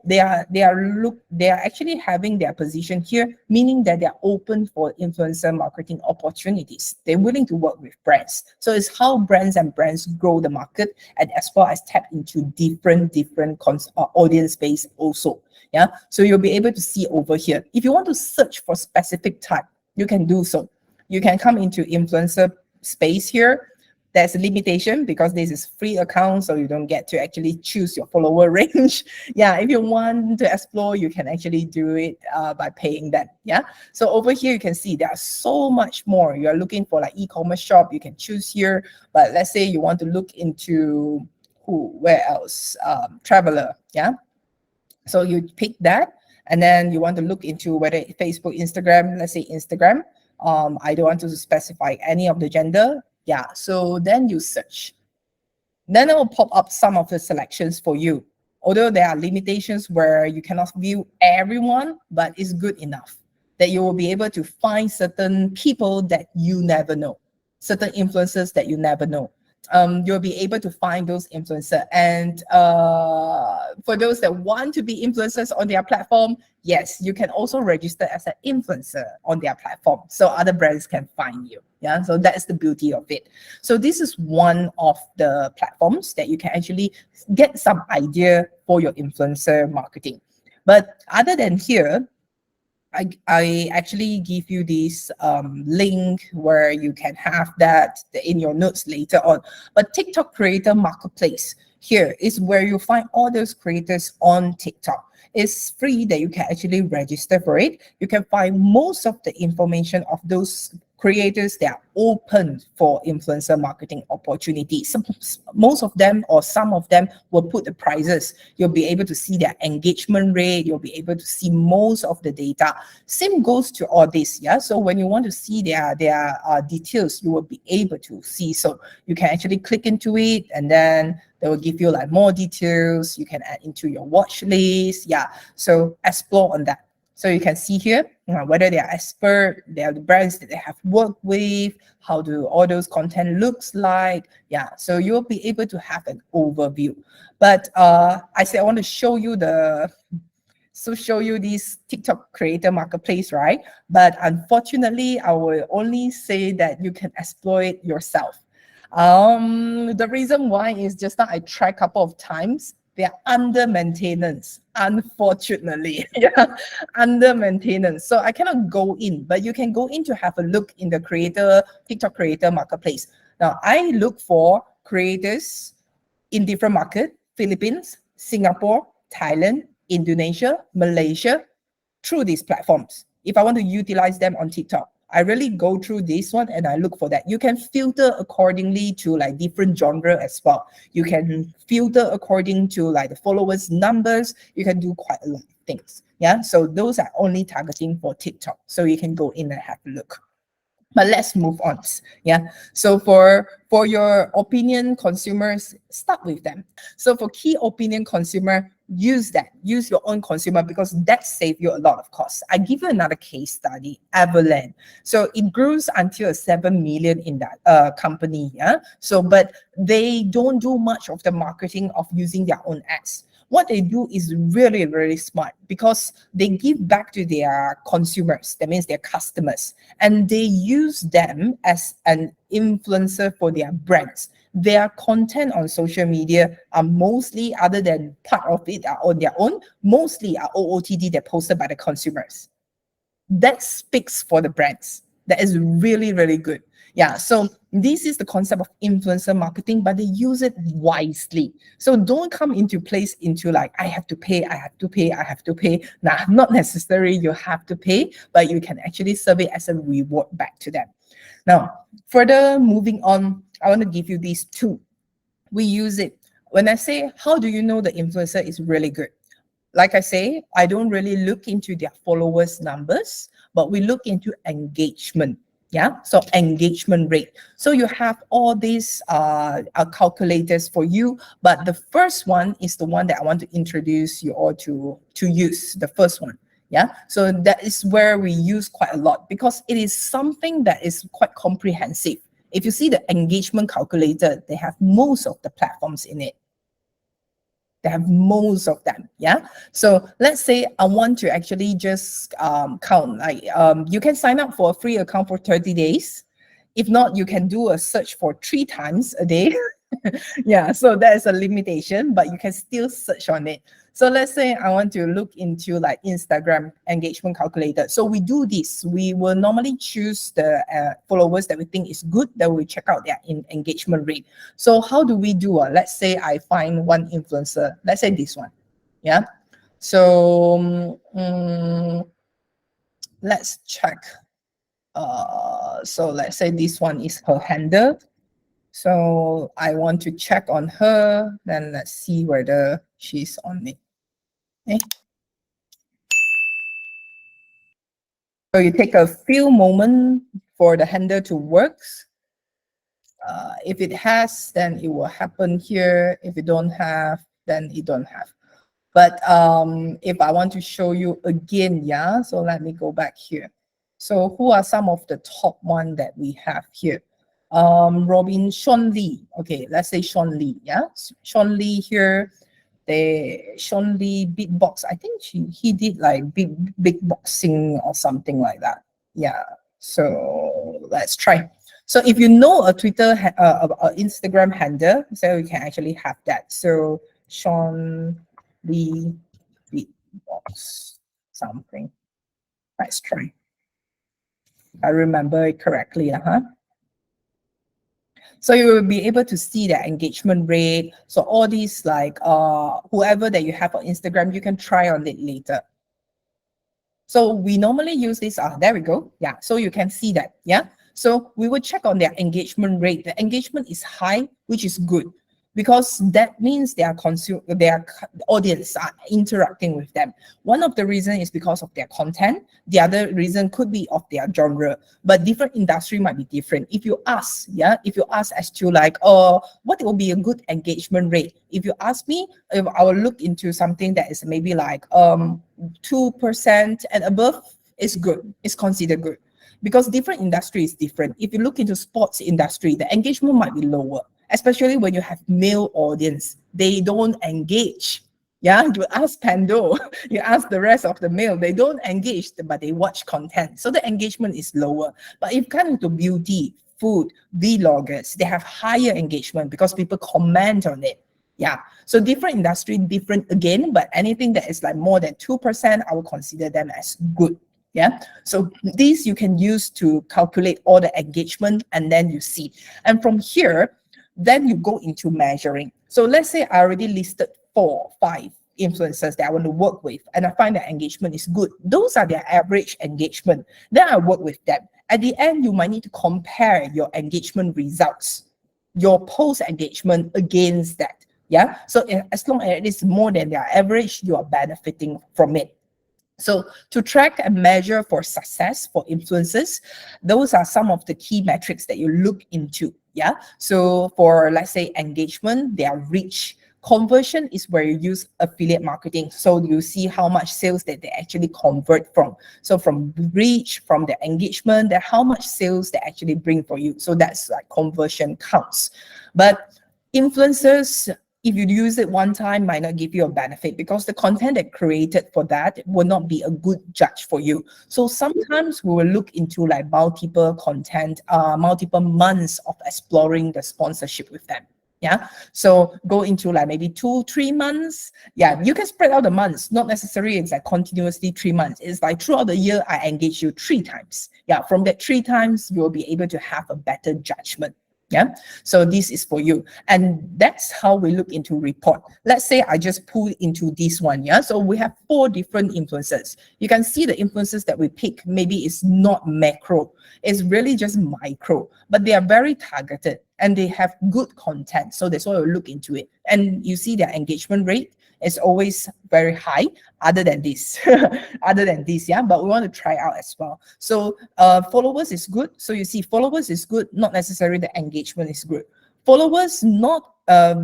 they are actually having their position here, meaning that they are open for influencer marketing opportunities. They're willing to work with brands. So it's how brands grow the market, and as well as tap into different audience base also. Yeah. So you'll be able to see over here. If you want to search for specific type, you can do so. You can come into influencer space here. There's a limitation because this is free account, so you don't get to actually choose your follower range. Yeah, if you want to explore, you can actually do it by paying that. Yeah, so over here you can see there's so much more. You're looking for like e-commerce shop, you can choose here. But let's say you want to look into where else? Traveler. Yeah, so you pick that, and then you want to look into whether Facebook, Instagram. Let's say Instagram. I don't want to specify any of the gender. Yeah, so then you search. Then it will pop up some of the selections for you. Although there are limitations where you cannot view everyone, but it's good enough that you will be able to find certain people that you never know, certain influencers that you never know. You'll be able to find those influencers. And for those that want to be influencers on their platform, yes, you can also register as an influencer on their platform, so other brands can find you. Yeah, so that's the beauty of it. So this is one of the platforms that you can actually get some idea for your influencer marketing. But other than here, I actually give you this link where you can have that in your notes later on. But TikTok Creator Marketplace here is where you find all those creators on TikTok. It's free that you can actually register for it. You can find most of the information of those creators that are open for influencer marketing opportunities. Most of them or some of them will put the prices. You'll be able to see their engagement rate. You'll be able to see most of the data. Same goes to all this. Yeah. So when you want to see their details, you will be able to see. So you can actually click into it, and then they will give you like more details. You can add into your watch list. Yeah. So explore on that. So you can see here whether they are expert, they are the brands that they have worked with, how do all those content looks like. Yeah, so you'll be able to have an overview. But I said I want to show you this TikTok Creator Marketplace, right? But unfortunately, I will only say that you can exploit yourself. The reason why is just that I tried a couple of times. They are under maintenance, unfortunately. Yeah, under maintenance. So I cannot go in, but you can go in to have a look in the TikTok Creator Marketplace. Now, I look for creators in different markets: Philippines, Singapore, Thailand, Indonesia, Malaysia, through these platforms. If I want to utilize them on TikTok, I really go through this one and I look for that. You can filter accordingly to like different genre as well. You can filter according to like the followers numbers. You can do quite a lot of things. Yeah, so those are only targeting for TikTok. So you can go in and have a look. But let's move on. Yeah. So for your opinion consumers, start with them. So for key opinion consumer, use your own consumer, because that saves you a lot of costs. I give you another case study, Everland. So it grows until 7 million in that company. Yeah. So but they don't do much of the marketing of using their own ads. What they do is really, really smart, because they give back to their consumers, that means their customers, and they use them as an influencer for their brands. Their content on social media are mostly, other than part of it are on their own, mostly are OOTD that posted by the consumers. That speaks for the brands. That is really, really good. Yeah, so this is the concept of influencer marketing, but they use it wisely. So don't come into place into like, I have to pay. Nah, not necessary, you have to pay, but you can actually serve it as a reward back to them. Now, further moving on, I want to give you these two. We use it. When I say, how do you know the influencer is really good? Like I say, I don't really look into their followers numbers, but we look into engagement. Yeah, so engagement rate. So you have all these calculators for you, but the first one is the one that I want to introduce you all to use, the first one. Yeah, so that is where we use quite a lot, because it is something that is quite comprehensive. If you see the engagement calculator, they have most of the platforms in it. They have most of them. Yeah. So let's say I want to actually just count, like you can sign up for a free account for 30 days. If not, you can do a search for 3 times a day. Yeah, so that is a limitation, but you can still search on it. So let's say I want to look into like Instagram engagement calculator. So we do this. We will normally choose the followers that we think is good, that we check out their engagement rate. So how do we do? Let's say I find one influencer. Let's say this one. Yeah. So let's check. So let's say this one is her handle. So I want to check on her, then let's see whether she's on it. Okay. So you take a few moments for the handle to work. If it has, then it will happen here. If you don't have, then it don't have. But if I want to show you again, yeah, so let me go back here. So who are some of the top one that we have here? Sean Lee. Okay, let's say Sean Lee. Yeah, Sean Lee here. Sean Lee beatbox. I think he did like big boxing or something like that. Yeah. So let's try. So if you know a Twitter, Instagram handle, so you can actually have that. So Sean Lee beatbox something. Let's try. I remember it correctly, So you will be able to see the engagement rate. So all these like whoever that you have on Instagram, you can try on it later. So we normally use this. There we go. Yeah. So you can see that. Yeah. So we will check on their engagement rate. The engagement is high, which is good, because that means their audience are interacting with them. One of the reasons is because of their content. The other reason could be of their genre, but different industry might be different. If you ask, as to like, what will be a good engagement rate? If you ask me, if I will look into something that is maybe like 2% and above is good, is considered good. Because different industry is different. If you look into sports industry, the engagement might be lower, especially when you have male audience. They don't engage. Yeah, you ask Pando, you ask the rest of the male, they don't engage, but they watch content. So the engagement is lower. But if kind of beauty, food, vloggers, they have higher engagement because people comment on it. Yeah, so different industry, different again, but anything that is like more than 2%, I will consider them as good. Yeah, so these you can use to calculate all the engagement, and then you see. And from here, then you go into measuring. So let's say I already listed 4, 5 influencers that I want to work with, and I find that engagement is good. Those are their average engagement. Then I work with them. At the end, you might need to compare your engagement results, your post engagement against that. Yeah, so as long as it is more than their average, you are benefiting from it. So to track and measure for success for influencers, those are some of the key metrics that you look into. Yeah. So for, let's say, engagement, their reach. Conversion is where you use affiliate marketing. So you see how much sales that they actually convert from. So from reach, from the engagement, that how much sales they actually bring for you. So that's like conversion counts. But influencers, if you use it one time, might not give you a benefit, because the content that created for that will not be a good judge for you. So sometimes we will look into like multiple content, multiple months of exploring the sponsorship with them. Yeah, so go into like maybe 2-3 months. Yeah, you can spread out the months. Not necessarily it's like continuously 3 months. It's like throughout the year, I engage you 3 times. Yeah, from that 3 times, you'll be able to have a better judgment. Yeah, so this is for you. And that's how we look into report. Let's say I just pull into this one. Yeah, so we have 4 different influencers. You can see the influencers that we pick. Maybe it's not macro, it's really just micro, but they are very targeted and they have good content. So that's why we look into it. And you see their engagement rate is always very high, other than this. Yeah, but we want to try out as well. So followers is good. So you see followers is good, not necessarily the engagement is good. Followers not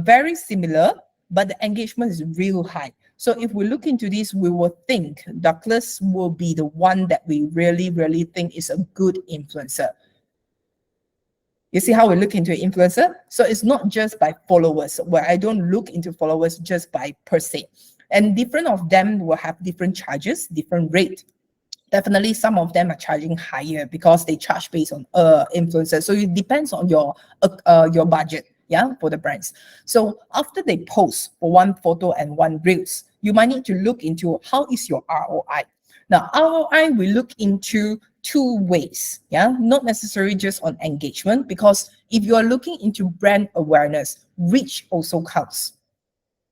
very similar, but the engagement is real high. So if we look into this, we will think Douglas will be the one that we really, really think is a good influencer. You see how we look into an influencer? So it's not just by followers, where I don't look into followers just by per se. And different of them will have different charges, different rate. Definitely some of them are charging higher because they charge based on influencers. So it depends on your budget. yeah, for the brands. So after they post for one photo and one reels, you might need to look into how is your ROI. Now, ROI, we look into two ways, yeah, not necessarily just on engagement, because if you are looking into brand awareness, reach also counts.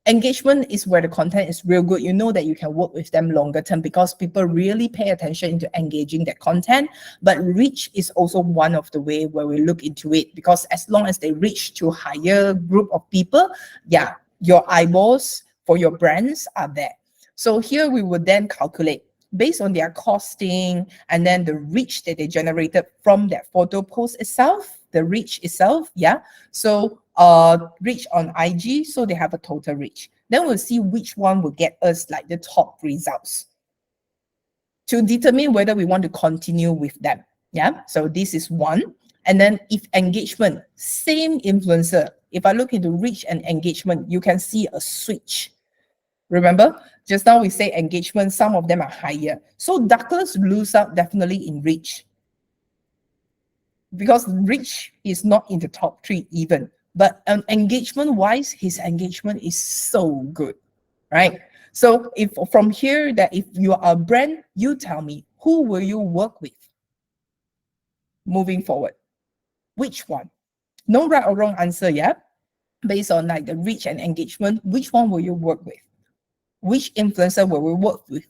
Engagement is where the content is real good. You know that you can work with them longer term because people really pay attention into engaging that content. But reach is also one of the way where we look into it, because as long as they reach to higher group of people, yeah, your eyeballs for your brands are there. So here we would then calculate based on their costing and then the reach that they generated from that photo post itself, the reach itself, yeah. So reach on IG, so they have a total reach. Then we'll see which one will get us like the top results to determine whether we want to continue with them. Yeah, so this is one. And then if engagement, same influencer, if I look into reach and engagement, you can see a switch. Remember, just now we say engagement, some of them are higher. So Douglas lose out definitely in reach, because reach is not in the top 3 even. But engagement wise, his engagement is so good, right? So if from here, that if you are a brand, you tell me, who will you work with moving forward? Which one? No right or wrong answer, yeah? Based on like the reach and engagement, which one will you work with? Which influencer will we work with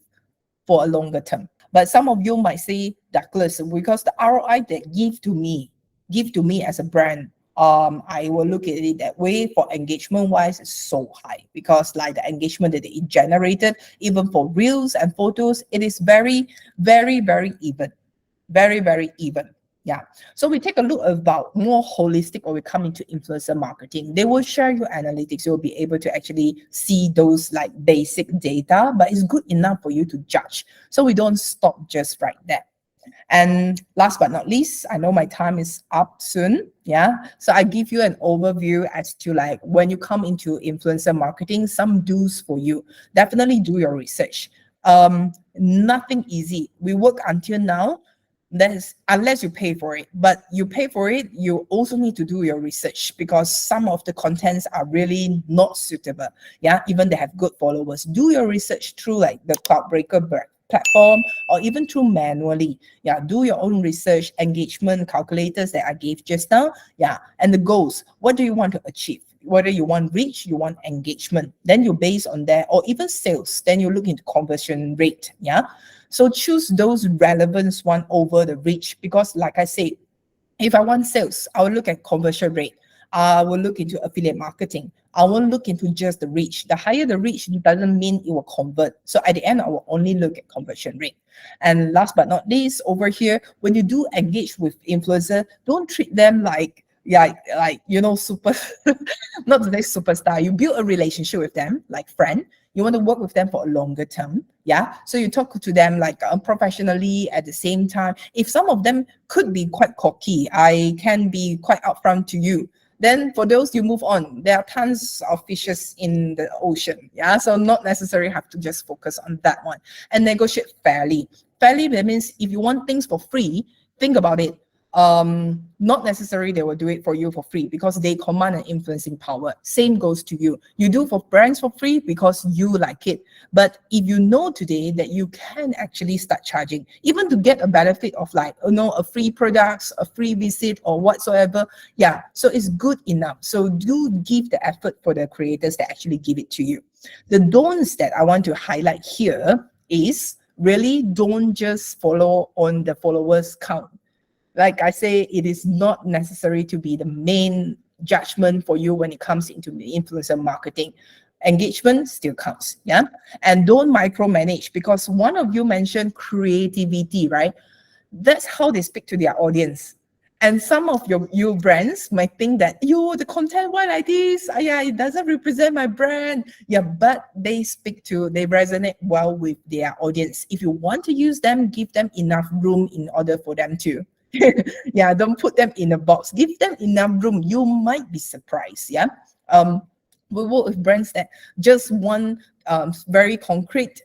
for a longer term? But some of you might say Douglas, because the ROI they give to me as a brand, I will look at it that way. For engagement wise, it's so high, because like the engagement that it generated, even for reels and photos, it is very, very, very even. Very, very even. Yeah. So we take a look about more holistic when we come into influencer marketing. They will share you analytics. You'll be able to actually see those like basic data, but it's good enough for you to judge. So we don't stop just right there. And last but not least, I know my time is up soon. Yeah. So I give you an overview as to like when you come into influencer marketing, some do's for you. Definitely do your research. Nothing easy. We work until now. That is, unless you pay for it, but you pay for it, you also need to do your research, because some of the contents are really not suitable. Yeah, even they have good followers. Do your research through like the Cloudbreaker platform, or even through manually. Yeah, do your own research, engagement calculators that I gave just now. Yeah, and the goals. What do you want to achieve? Whether you want reach, you want engagement, then you base on that, or even sales, then you look into conversion rate. Yeah. So choose those relevance one over the reach, because like I said, if I want sales, I will look at conversion rate. I will look into affiliate marketing. I won't look into just the reach. The higher the reach doesn't mean it will convert. So at the end, I will only look at conversion rate. And last but not least, over here, when you do engage with influencer, don't treat them like super, not to say superstar. You build a relationship with them like friend. You want to work with them for a longer term. Yeah. So you talk to them like professionally at the same time. If some of them could be quite cocky, I can be quite upfront to you. Then for those, you move on. There are tons of fishes in the ocean. Yeah. So not necessarily have to just focus on that one, and negotiate fairly. Fairly, that means if you want things for free, think about it. Not necessarily they will do it for you for free, because they command an influencing power. Same goes to you. You do for brands for free because you like it. But if you know today that you can actually start charging, even to get a benefit of like, a free products, a free visit or whatsoever. Yeah. So it's good enough. So do give the effort for the creators that actually give it to you. The don'ts that I want to highlight here is really don't just follow on the followers count. Like I say, it is not necessary to be the main judgment for you when it comes into the influencer marketing. Engagement still counts, yeah? And don't micromanage, because one of you mentioned creativity, right? That's how they speak to their audience. And some of your brands might think that, the content, why like this? Yeah, it doesn't represent my brand. Yeah, but they resonate well with their audience. If you want to use them, give them enough room in order for them to. Yeah, don't put them in a box. Give them enough room. You might be surprised. Yeah. We work with brands that just want very concrete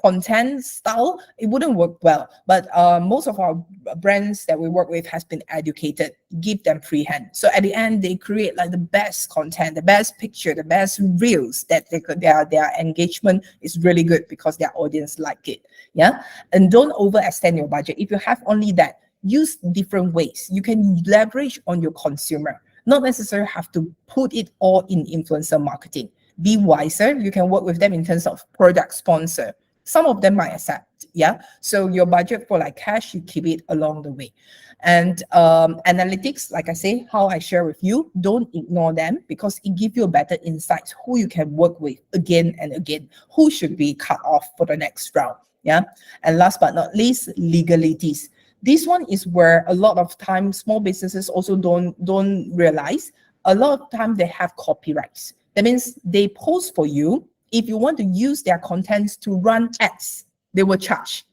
content style, it wouldn't work well. But most of our brands that we work with has been educated, give them free hand. So at the end, they create like the best content, the best picture, the best reels that their engagement is really good because their audience like it. Yeah. And don't overextend your budget. If you have only that, use different ways. You can leverage on your consumer, not necessarily have to put it all in influencer marketing. Be wiser. You can work with them in terms of product sponsor. Some of them might accept. Yeah. So your budget for like cash, you keep it along the way. And analytics, like I say, how I share with you, don't ignore them because it gives you a better insight who you can work with again and again, who should be cut off for the next round. Yeah. And last but not least, legalities. This one is where a lot of times small businesses also don't realize. A lot of time they have copyrights. That means they post for you. If you want to use their contents to run ads, they will charge.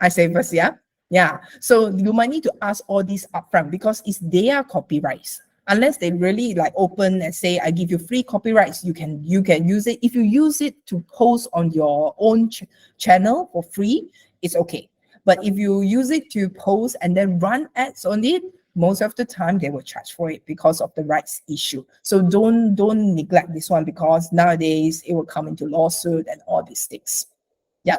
I say first, yeah? Yeah. So you might need to ask all these upfront because it's their copyrights. Unless they really like open and say, I give you free copyrights, you can use it. If you use it to post on your own channel for free, it's okay. But if you use it to post and then run ads on it, most of the time they will charge for it because of the rights issue. So don't neglect this one because nowadays it will come into lawsuit and all these things. Yeah.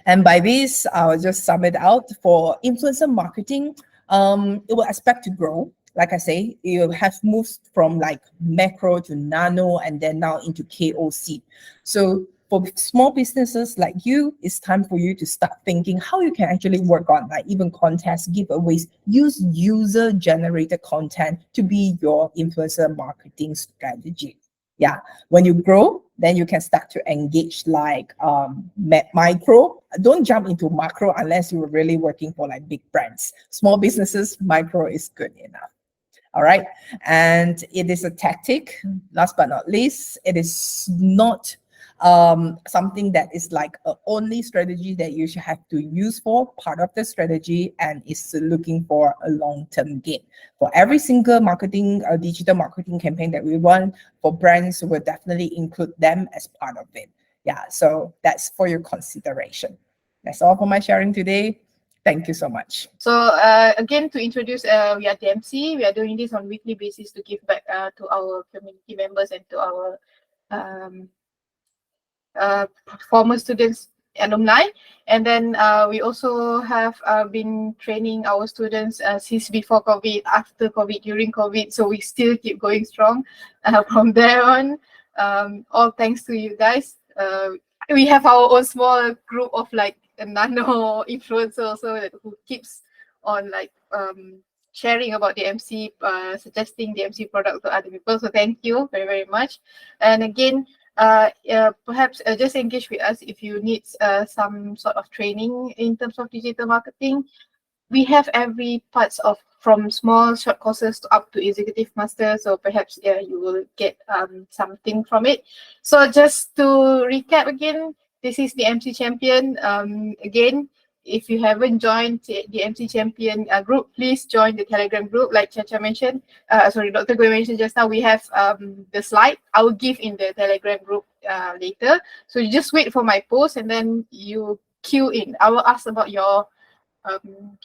And by this, I'll just sum it out. For influencer marketing, it will expect to grow. Like I say, it has moved from like macro to nano and then now into KOC. So for small businesses like you, it's time for you to start thinking how you can actually work on like even contests, giveaways, use user-generated content to be your influencer marketing strategy. Yeah, when you grow, then you can start to engage like micro. Don't jump into macro unless you're really working for like big brands. Small businesses, micro is good enough. All right, and it is a tactic. Last but not least, it is not something that is like a only strategy that you should have to use for part of the strategy and is looking for a long-term gain. For every single marketing, digital marketing campaign that we run for brands, we'll definitely include them as part of it. Yeah, so that's for your consideration. That's all for my sharing today. Thank you so much. So again, to introduce, we are DMC. We are doing this on weekly basis to give back to our community members and to our former students, alumni. And then we also have been training our students since before COVID, after COVID, during COVID. So we still keep going strong from there on. All thanks to you guys. We have our own small group of like a nano influencer also who keeps on like sharing about the MC, suggesting the MC product to other people. So thank you very, very much. And again, perhaps just engage with us if you need some sort of training in terms of digital marketing. We have every parts of from small short courses to up to executive master. So perhaps you will get something from it. So just to recap again, this is the MC Champion. Again, if you haven't joined the MC Champion group, please join the Telegram group. Like Chacha mentioned, sorry, Dr. Goy mentioned just now, we have the slide. I will give in the Telegram group later. So you just wait for my post and then you queue in. I will ask about your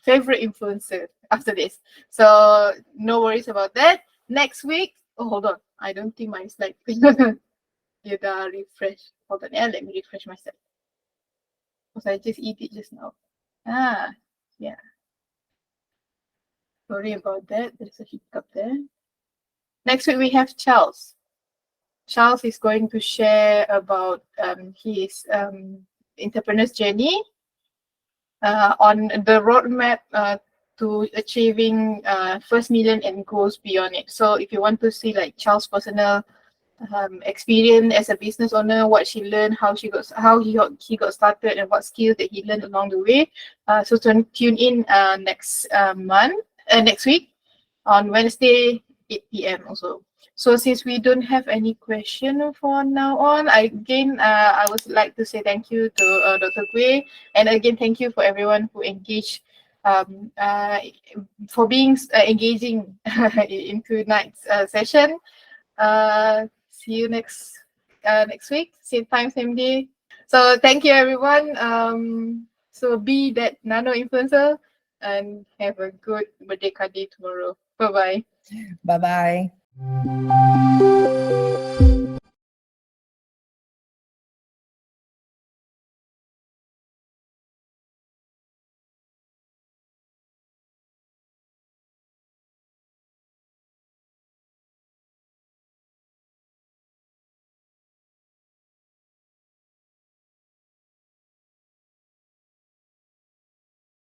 favorite influencer after this. So no worries about that. Next week, oh, hold on. I don't think my slide. You gotta refresh. Hold on, let me refresh myself. Because I just eat it just now. Yeah. Sorry about that. There's a hiccup there. Next week we have Charles. Charles is going to share about his entrepreneur's journey on the roadmap to achieving first million and goes beyond it. So if you want to see like Charles' personal experience as a business owner, what she learned, how he got started, and what skills that he learned along the way. So tune in next week on Wednesday 8 p.m. also. So since we don't have any question for now on, I would like to say thank you to Dr. Gui, and again thank you for everyone who engaged for being engaging in tonight's session. See you next week, same time, same day. So thank you, everyone. So be that nano influencer and have a good birthday tomorrow. Bye bye. Bye bye.